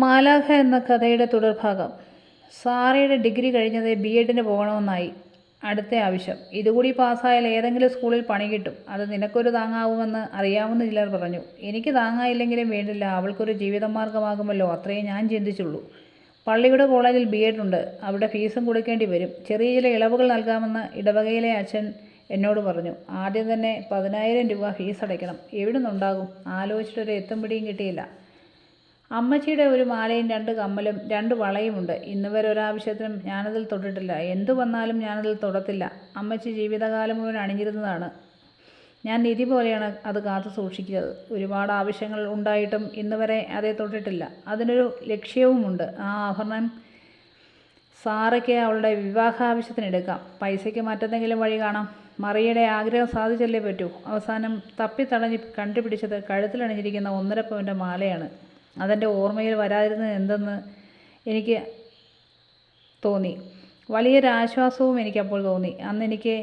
മാലാഖ എന്ന കഥയുടെ തുടർഭാഗം. സാറയുടെ ഡിഗ്രി കഴിഞ്ഞത് ബി.എഡിന് പോകണമെന്നായി. അടുത്ത ആവശ്യം. ഇതുകൂടി പാസ്സായാൽ ഏതെങ്കിലും സ്കൂളിൽ പണി കിട്ടും. അത് നിനക്കൊരു താങ്ങാവുമെന്ന് അറിയാവുന്ന ചിലർ പറഞ്ഞു. എനിക്ക് താങ്ങായില്ലെങ്കിലും വേണ്ടില്ല, അവൾക്കൊരു ജീവിതമാർഗമാകുമല്ലോ, അത്രയേ ഞാൻ ചിന്തിച്ചുള്ളൂ. പള്ളിയുടെ കോളേജിൽ ബി.എഡ് ഉണ്ട്. അവിടെ ഫീസും കൊടുക്കേണ്ടി വരും. ചെറിയ ചില ഇളവുകൾ നൽകാമെന്ന് ഇടവകയിലെ അച്ഛൻ എന്നോട് പറഞ്ഞു. ആദ്യം തന്നെ 10,000 രൂപ ഫീസ് അടയ്ക്കണം. എവിടെ നിന്നുണ്ടാകും? ആലോചിച്ചിട്ടൊരു എത്തും പിടിയും കിട്ടിയില്ല. അമ്മച്ചിയുടെ ഒരു മാലയും 2 കമ്മലും 2 വളയുമുണ്ട്. ഇന്ന് വരെ ഒരാവശ്യത്തിനും ഞാനതിൽ തൊട്ടിട്ടില്ല. എന്തു വന്നാലും ഞാനതിൽ തൊടത്തില്ല. അമ്മച്ചി ജീവിതകാലം മുഴുവൻ അണിഞ്ഞിരുന്നതാണ്. ഞാൻ നിധി പോലെയാണ് അത് കാത്തു സൂക്ഷിക്കുന്നത്. ഒരുപാട് ആവശ്യങ്ങൾ ഉണ്ടായിട്ടും ഇന്ന് വരെ അതേ തൊട്ടിട്ടില്ല. അതിനൊരു ലക്ഷ്യവുമുണ്ട്. ആ ആഭരണം സാറയ്ക്ക് അവളുടെ വിവാഹാവശ്യത്തിന് എടുക്കാം. പൈസയ്ക്ക് മറ്റെന്തെങ്കിലും വഴി കാണാം. മറിയയുടെ ആഗ്രഹം സാധിച്ചല്ലേ പറ്റൂ. അവസാനം തപ്പിത്തടഞ്ഞ് കണ്ടുപിടിച്ചത് കഴുത്തിലണിഞ്ഞിരിക്കുന്ന 1.5 പവൻ്റെ മാലയാണ്. അതെൻ്റെ ഓർമ്മയിൽ വരാതിരുന്നത് എന്തെന്ന് എനിക്ക് തോന്നി. വലിയൊരു ആശ്വാസവും എനിക്കപ്പോൾ തോന്നി. അന്നെനിക്ക്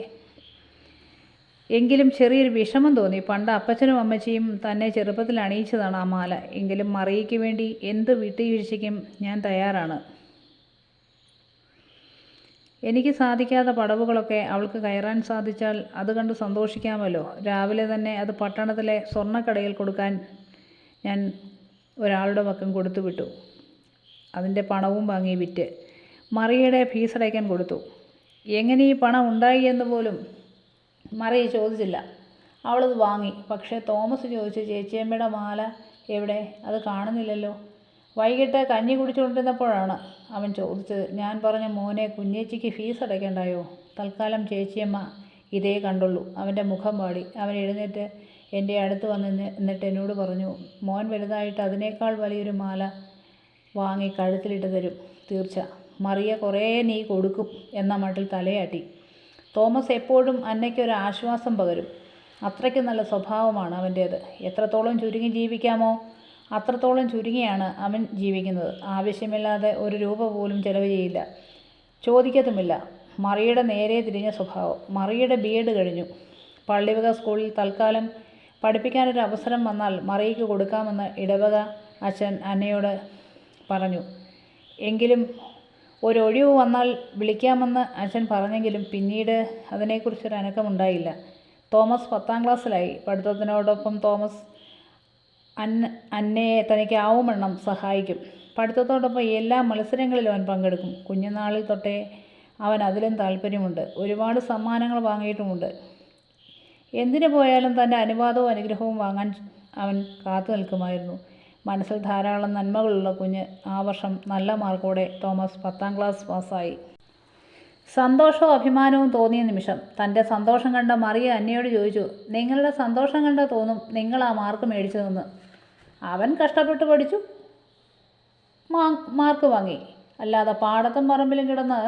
എങ്കിലും ചെറിയൊരു വിഷമം തോന്നി. പണ്ട് അപ്പച്ചനും അമ്മച്ചിയും തന്നെ ചെറുപ്പത്തിൽ അണിയിച്ചതാണ് ആ മാല. എങ്കിലും മറിയയ്ക്ക് വേണ്ടി എന്ത് വിട്ടുവീഴ്ചയ്ക്കും ഞാൻ തയ്യാറാണ്. എനിക്ക് സാധിക്കാത്ത പടവുകളൊക്കെ അവൾക്ക് കയറാൻ സാധിച്ചാൽ അത് കണ്ട് സന്തോഷിക്കാമല്ലോ. രാവിലെ തന്നെ അത് പട്ടണത്തിലെ സ്വർണ്ണക്കടയിൽ കൊടുക്കാൻ ഞാൻ ഒരാളുടെ പക്കം കൊടുത്തുവിട്ടു. അതിൻ്റെ പണവും വാങ്ങി വിറ്റ് മറിയയുടെ ഫീസ് അടയ്ക്കാൻ കൊടുത്തു. എങ്ങനെ ഈ പണം ഉണ്ടായി എന്ന് പോലും മറിയ ചോദിച്ചില്ല. അവളത് വാങ്ങി. പക്ഷേ തോമസ് ചോദിച്ചു, ചേച്ചിയമ്മയുടെ മാല എവിടെ? അത് കാണുന്നില്ലല്ലോ. വൈകിട്ട് കഞ്ഞി കുടിച്ചുകൊണ്ടിരുന്നപ്പോഴാണ് അവൻ ചോദിച്ചത്. ഞാൻ പറഞ്ഞു, മോനെ, കുഞ്ഞേച്ചിക്ക് ഫീസ് അടയ്ക്കണ്ടായോ? തൽക്കാലം ചേച്ചിയമ്മ ഇതേ കണ്ടുള്ളൂ. അവൻ്റെ മുഖം വാടി. അവൻ എഴുന്നേറ്റ് എൻ്റെ അടുത്ത് എന്നിട്ട് എന്നോട് പറഞ്ഞു, മോൻ വലുതായിട്ട് അതിനേക്കാൾ വലിയൊരു മാല വാങ്ങി കഴുത്തിലിട്ട് തരും, തീർച്ച. മറിയ കുറേ നീ കൊടുക്കും എന്ന മട്ടിൽ തലയാട്ടി. തോമസ് എപ്പോഴും അന്നയ്ക്കൊരു ആശ്വാസം പകരും. അത്രയ്ക്ക് നല്ല സ്വഭാവമാണ് അവൻ്റേത്. എത്രത്തോളം ചുരുങ്ങി ജീവിക്കാമോ അത്രത്തോളം ചുരുങ്ങിയാണ് അവൻ ജീവിക്കുന്നത്. ആവശ്യമില്ലാതെ ഒരു രൂപ പോലും ചെലവ് ചെയ്യില്ല, ചോദിക്കത്തുമില്ല. മറിയയുടെ നേരെ തിരിഞ്ഞ സ്വഭാവം. മറിയയുടെ ബി.എഡ് കഴിഞ്ഞു. പള്ളിവക സ്കൂളിൽ തൽക്കാലം പഠിപ്പിക്കാനൊരു അവസരം വന്നാൽ മറിയയ്ക്ക് കൊടുക്കാമെന്ന് ഇടവക അച്ഛൻ അന്നയോട് പറഞ്ഞു. എങ്കിലും ഒരൊഴിവ് വന്നാൽ വിളിക്കാമെന്ന് അച്ഛൻ പറഞ്ഞെങ്കിലും പിന്നീട് അതിനെക്കുറിച്ചൊരു അനക്കമുണ്ടായില്ല. തോമസ് 10ാം ക്ലാസ്സിലായി. പഠിത്തത്തിനോടൊപ്പം തോമസ് അന്നയെ തനിക്കാവുമെണ്ണം സഹായിക്കും. പഠിത്തത്തോടൊപ്പം എല്ലാ മത്സരങ്ങളിലും അവൻ പങ്കെടുക്കും. കുഞ്ഞുനാളിൽ തൊട്ടേ അവൻ അതിലും താല്പര്യമുണ്ട്. ഒരുപാട് സമ്മാനങ്ങൾ വാങ്ങിയിട്ടുമുണ്ട്. എന്തിനു പോയാലും തൻ്റെ അനുവാദവും അനുഗ്രഹവും വാങ്ങാൻ അവൻ കാത്തു നിൽക്കുമായിരുന്നു. മനസ്സിൽ ധാരാളം നന്മകളുള്ള കുഞ്ഞ്. ആ വർഷം നല്ല മാർക്കോടെ തോമസ് 10ാം ക്ലാസ് പാസ്സായി. സന്തോഷവും അഭിമാനവും തോന്നിയ നിമിഷം. തൻ്റെ സന്തോഷം കണ്ട മറിയ അന്നയോട് ചോദിച്ചു, നിങ്ങളുടെ സന്തോഷം കണ്ട തോന്നും നിങ്ങൾ ആ മാർക്ക് മേടിച്ചതെന്ന്. അവൻ കഷ്ടപ്പെട്ട് പഠിച്ചു, മാർക്ക് വാങ്ങി. അല്ലാതെ പാടത്തും പറമ്പിലും കിടന്ന്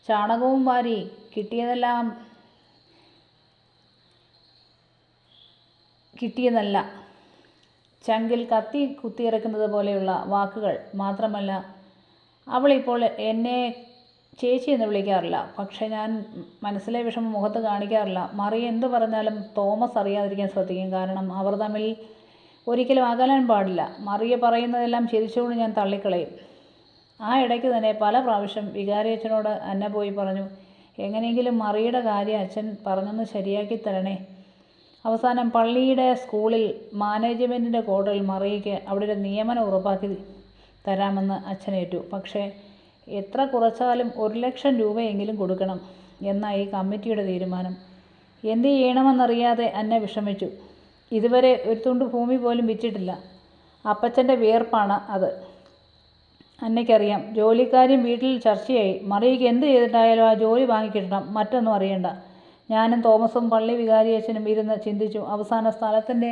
ചാണകവും വാരി കിട്ടിയതല്ല. ചങ്കിൽ കത്തി കുത്തിയിറക്കുന്നത് പോലെയുള്ള വാക്കുകൾ. മാത്രമല്ല, അവളിപ്പോൾ എന്നെ ചേച്ചി എന്ന് വിളിക്കാറില്ല. പക്ഷെ ഞാൻ മനസ്സിലെ വിഷമം മുഖത്ത് കാണിക്കാറില്ല. മറിയ എന്തു പറഞ്ഞാലും തോമസ് അറിയാതിരിക്കാൻ ശ്രദ്ധിക്കും. കാരണം അവർ തമ്മിൽ ഒരിക്കലും അകലാൻ പാടില്ല. മറിയ പറയുന്നതെല്ലാം ചിരിച്ചുകൊണ്ട് ഞാൻ തള്ളിക്കളയും. ആ ഇടയ്ക്ക് തന്നെ പല പ്രാവശ്യം വികാരിയച്ഛനോട് അന്ന പോയി പറഞ്ഞു, എങ്ങനെയെങ്കിലും മറിയയുടെ കാര്യം അച്ഛൻ പറഞ്ഞൊന്ന് ശരിയാക്കി തരണേ. അവസാനം പള്ളിയുടെ സ്കൂളിൽ മാനേജ്മെൻറ്റിൻ്റെ കോട്ടയിൽ മറിയയ്ക്ക് അവിടെ ഒരു നിയമനം ഉറപ്പാക്കി തരാമെന്ന് അച്ഛനേറ്റു. പക്ഷേ എത്ര കുറച്ചാലും 1,00,000 രൂപയെങ്കിലും കൊടുക്കണം എന്നായി കമ്മിറ്റിയുടെ തീരുമാനം. എന്ത് ചെയ്യണമെന്നറിയാതെ അന്ന വിഷമിച്ചു. ഇതുവരെ ഒരു തുണ്ട് ഭൂമി പോലും വിറ്റിട്ടില്ല. അപ്പച്ചൻ്റെ വിയർപ്പാണ് അത്. അന്നയ്ക്കറിയാം. ജോലിക്കാരും വീട്ടിൽ ചർച്ചയായി. മറിയയ്ക്ക് എന്ത് ചെയ്തിട്ടായാലും ആ ജോലി വാങ്ങിക്കിട്ടണം, മറ്റൊന്നും അറിയണ്ട. ഞാനും തോമസും പള്ളി വികാരിയച്ഛനും ഇരുന്ന് ചിന്തിച്ചു. അവസാന സ്ഥലത്തിൻ്റെ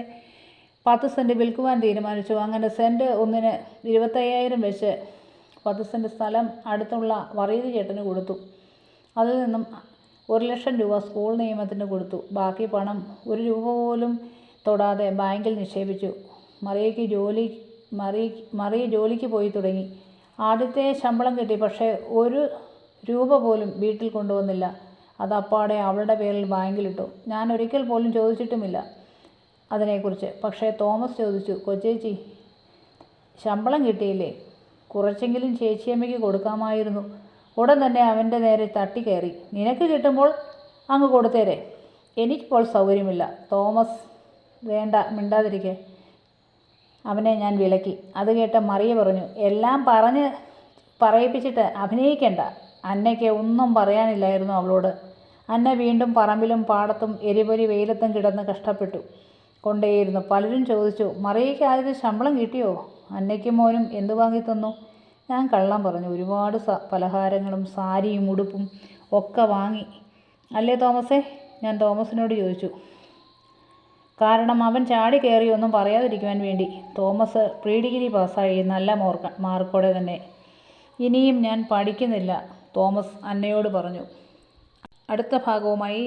10 സെൻറ്റ് വിൽക്കുവാൻ തീരുമാനിച്ചു. അങ്ങനെ സെൻറ്റ് ഒന്നിന് 25,000 വെച്ച് 10 സെൻറ്റ് സ്ഥലം അടുത്തുള്ള വറീത് ചേട്ടന് കൊടുത്തു. അതിൽ നിന്നും 1,00,000 രൂപ സ്കൂൾ നിയമത്തിന് കൊടുത്തു. ബാക്കി പണം 1 രൂപ പോലും തൊടാതെ ബാങ്കിൽ നിക്ഷേപിച്ചു. മറിയ ജോലിക്ക് പോയി തുടങ്ങി. ആദ്യത്തെ ശമ്പളം കിട്ടി. പക്ഷേ 1 രൂപ പോലും വീട്ടിൽ കൊണ്ടുവന്നില്ല. അത് അപ്പാടെ അവളുടെ പേരിൽ ബാങ്കിലിട്ടു. ഞാൻ ഒരിക്കൽ പോലും ചോദിച്ചിട്ടുമില്ല അതിനെക്കുറിച്ച്. പക്ഷേ തോമസ് ചോദിച്ചു, കൊച്ചേച്ചി ശമ്പളം കിട്ടിയില്ലേ? കുറച്ചെങ്കിലും ചേച്ചിയമ്മയ്ക്ക് കൊടുക്കാമായിരുന്നു. ഉടൻ തന്നെ അവൻ്റെ നേരെ തട്ടിക്കയറി. നിനക്ക് കിട്ടുമ്പോൾ അങ്ങ് കൊടുത്തേരെ, എനിക്കിപ്പോൾ സൗകര്യമില്ല. തോമസ് വേണ്ട, മിണ്ടാതിരിക്കെ, അവനെ ഞാൻ വിലക്കി. അത് കേട്ട മറിയ പറഞ്ഞു, എല്ലാം പറഞ്ഞ് പറയിപ്പിച്ചിട്ട് അഭിനയിക്കണ്ട. അന്നയ്ക്ക് ഒന്നും പറയാനില്ലായിരുന്നു അവളോട്. അന്ന വീണ്ടും പറമ്പിലും പാടത്തും എരിപൊരി വെയിലത്തും കിടന്ന് കഷ്ടപ്പെട്ടു കൊണ്ടേയിരുന്നു. പലരും ചോദിച്ചു, മറിയയ്ക്ക് ആദ്യത്തെ ശമ്പളം കിട്ടിയോ? അന്നയ്ക്കും മോനും എന്തു വാങ്ങി തന്നു? ഞാൻ കള്ളം പറഞ്ഞു. ഒരുപാട് പലഹാരങ്ങളും സാരിയും ഉടുപ്പും ഒക്കെ വാങ്ങി. അല്ലേ തോമസേ? ഞാൻ തോമസിനോട് ചോദിച്ചു. കാരണം അവൻ ചാടി കയറി ഒന്നും പറയാതിരിക്കുവാൻ വേണ്ടി. തോമസ് പ്രീ ഡിഗ്രി പാസ്സായി, നല്ല മാർക്കോടെ തന്നെ. ഇനിയും ഞാൻ പഠിക്കുന്നില്ല, തോമസ് അന്നയോട് പറഞ്ഞു. അടുത്ത ഭാഗവുമായി